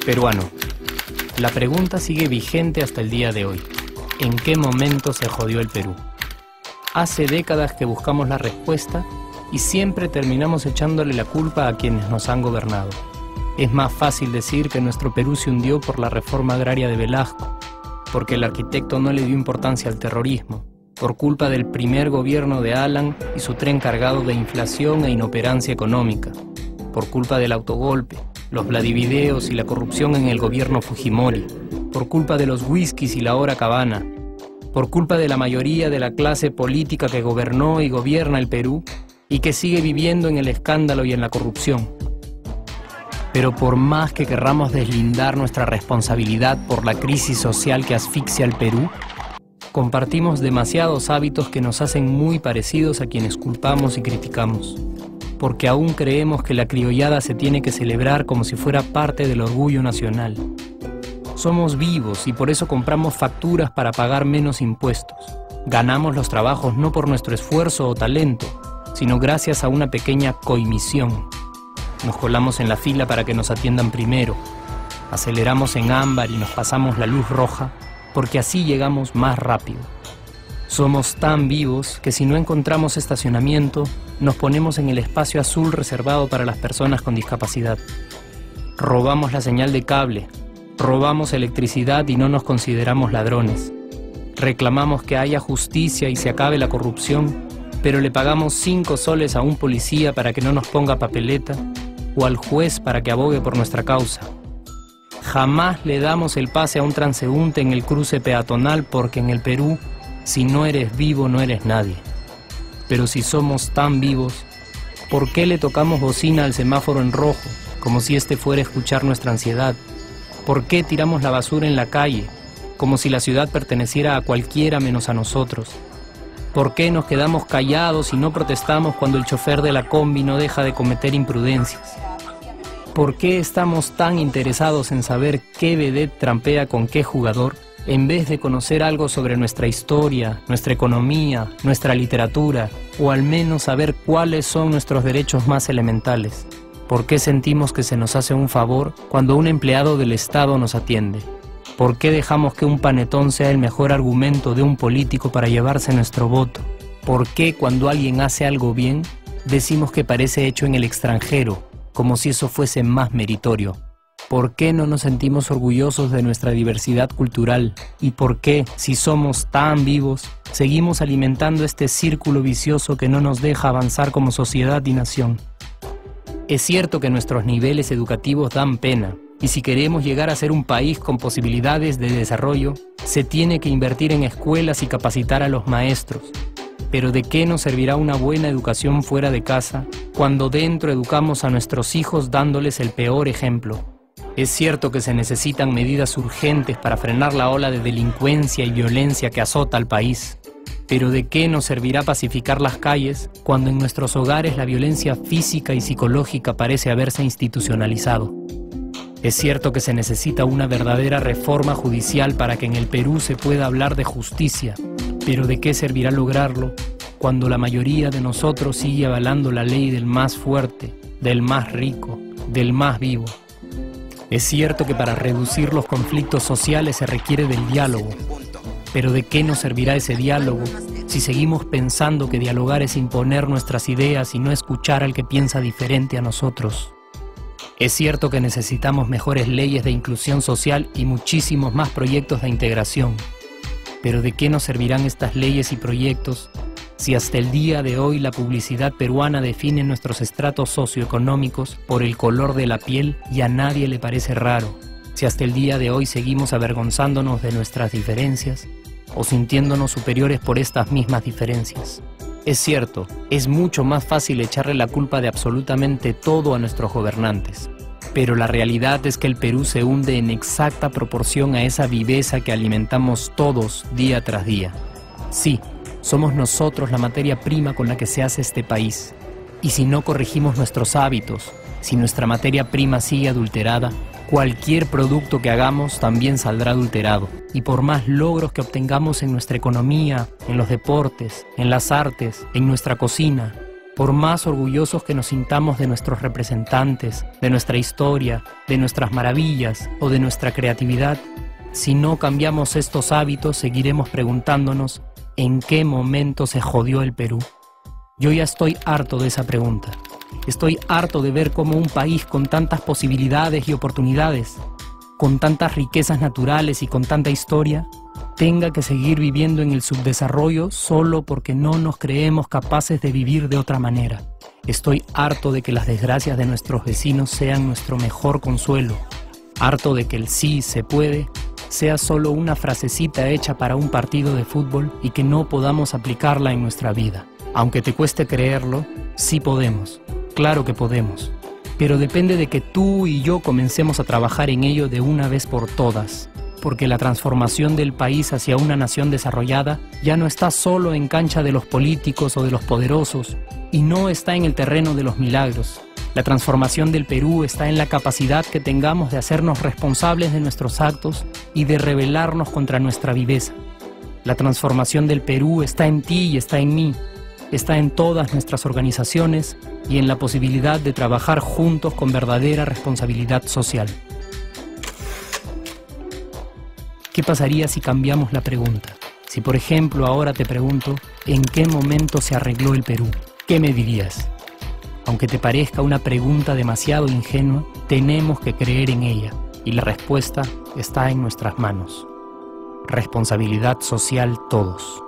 Peruano. La pregunta sigue vigente hasta el día de hoy. ¿En qué momento se jodió el Perú? Hace décadas que buscamos la respuesta y siempre terminamos echándole la culpa a quienes nos han gobernado. Es más fácil decir que nuestro Perú se hundió por la reforma agraria de Velasco, porque el arquitecto no le dio importancia al terrorismo, por culpa del primer gobierno de Alan y su tren cargado de inflación e inoperancia económica, por culpa del autogolpe, los Vladivideos y la corrupción en el gobierno Fujimori, por culpa de los whiskies y la hora cabana, por culpa de la mayoría de la clase política que gobernó y gobierna el Perú y que sigue viviendo en el escándalo y en la corrupción. Pero por más que querramos deslindar nuestra responsabilidad por la crisis social que asfixia al Perú, compartimos demasiados hábitos que nos hacen muy parecidos a quienes culpamos y criticamos, porque aún creemos que la criollada se tiene que celebrar como si fuera parte del orgullo nacional. Somos vivos y por eso compramos facturas para pagar menos impuestos. Ganamos los trabajos no por nuestro esfuerzo o talento, sino gracias a una pequeña coimisión. Nos colamos en la fila para que nos atiendan primero, aceleramos en ámbar y nos pasamos la luz roja, porque así llegamos más rápido. Somos tan vivos que si no encontramos estacionamiento, nos ponemos en el espacio azul reservado para las personas con discapacidad. Robamos la señal de cable, robamos electricidad y no nos consideramos ladrones. Reclamamos que haya justicia y se acabe la corrupción, pero le pagamos 5 soles a un policía para que no nos ponga papeleta o al juez para que abogue por nuestra causa. Jamás le damos el pase a un transeúnte en el cruce peatonal porque en el Perú, si no eres vivo, no eres nadie. Pero si somos tan vivos, ¿por qué le tocamos bocina al semáforo en rojo, como si este fuera a escuchar nuestra ansiedad? ¿Por qué tiramos la basura en la calle, como si la ciudad perteneciera a cualquiera menos a nosotros? ¿Por qué nos quedamos callados y no protestamos cuando el chofer de la combi no deja de cometer imprudencias? ¿Por qué estamos tan interesados en saber qué vedette trampea con qué jugador, en vez de conocer algo sobre nuestra historia, nuestra economía, nuestra literatura, o al menos saber cuáles son nuestros derechos más elementales? ¿Por qué sentimos que se nos hace un favor cuando un empleado del Estado nos atiende? ¿Por qué dejamos que un panetón sea el mejor argumento de un político para llevarse nuestro voto? ¿Por qué cuando alguien hace algo bien, decimos que parece hecho en el extranjero, como si eso fuese más meritorio? ¿Por qué no nos sentimos orgullosos de nuestra diversidad cultural? ¿Y por qué, si somos tan vivos, seguimos alimentando este círculo vicioso que no nos deja avanzar como sociedad y nación? Es cierto que nuestros niveles educativos dan pena, y si queremos llegar a ser un país con posibilidades de desarrollo, se tiene que invertir en escuelas y capacitar a los maestros. Pero ¿de qué nos servirá una buena educación fuera de casa cuando dentro educamos a nuestros hijos dándoles el peor ejemplo? Es cierto que se necesitan medidas urgentes para frenar la ola de delincuencia y violencia que azota al país. Pero ¿de qué nos servirá pacificar las calles cuando en nuestros hogares la violencia física y psicológica parece haberse institucionalizado? Es cierto que se necesita una verdadera reforma judicial para que en el Perú se pueda hablar de justicia, pero ¿de qué servirá lograrlo cuando la mayoría de nosotros sigue avalando la ley del más fuerte, del más rico, del más vivo? Es cierto que para reducir los conflictos sociales se requiere del diálogo, pero ¿de qué nos servirá ese diálogo si seguimos pensando que dialogar es imponer nuestras ideas y no escuchar al que piensa diferente a nosotros? Es cierto que necesitamos mejores leyes de inclusión social y muchísimos más proyectos de integración. Pero ¿de qué nos servirán estas leyes y proyectos si hasta el día de hoy la publicidad peruana define nuestros estratos socioeconómicos por el color de la piel y a nadie le parece raro? Si hasta el día de hoy seguimos avergonzándonos de nuestras diferencias o sintiéndonos superiores por estas mismas diferencias. Es cierto, es mucho más fácil echarle la culpa de absolutamente todo a nuestros gobernantes. Pero la realidad es que el Perú se hunde en exacta proporción a esa viveza que alimentamos todos día tras día. Sí, somos nosotros la materia prima con la que se hace este país. Y si no corregimos nuestros hábitos, si nuestra materia prima sigue adulterada, Cualquier producto que hagamos también saldrá adulterado. Y por más logros que obtengamos en nuestra economía, en los deportes, en las artes, en nuestra cocina, por más orgullosos que nos sintamos de nuestros representantes, de nuestra historia, de nuestras maravillas o de nuestra creatividad, si no cambiamos estos hábitos, seguiremos preguntándonos ¿en qué momento se jodió el Perú? Yo ya estoy harto de esa pregunta. Estoy harto de ver cómo un país con tantas posibilidades y oportunidades, con tantas riquezas naturales y con tanta historia, tenga que seguir viviendo en el subdesarrollo solo porque no nos creemos capaces de vivir de otra manera. Estoy harto de que las desgracias de nuestros vecinos sean nuestro mejor consuelo. Harto de que el sí se puede sea solo una frasecita hecha para un partido de fútbol y que no podamos aplicarla en nuestra vida. Aunque te cueste creerlo, sí podemos. Claro que podemos. Pero depende de que tú y yo comencemos a trabajar en ello de una vez por todas. Porque la transformación del país hacia una nación desarrollada ya no está solo en cancha de los políticos o de los poderosos, y no está en el terreno de los milagros. La transformación del Perú está en la capacidad que tengamos de hacernos responsables de nuestros actos y de rebelarnos contra nuestra viveza. La transformación del Perú está en ti y está en mí, está en todas nuestras organizaciones y en la posibilidad de trabajar juntos con verdadera responsabilidad social. ¿Qué pasaría si cambiamos la pregunta? Si, por ejemplo, ahora te pregunto, ¿en qué momento se arregló el Perú? ¿Qué me dirías? Aunque te parezca una pregunta demasiado ingenua, tenemos que creer en ella, y la respuesta está en nuestras manos. Responsabilidad social todos.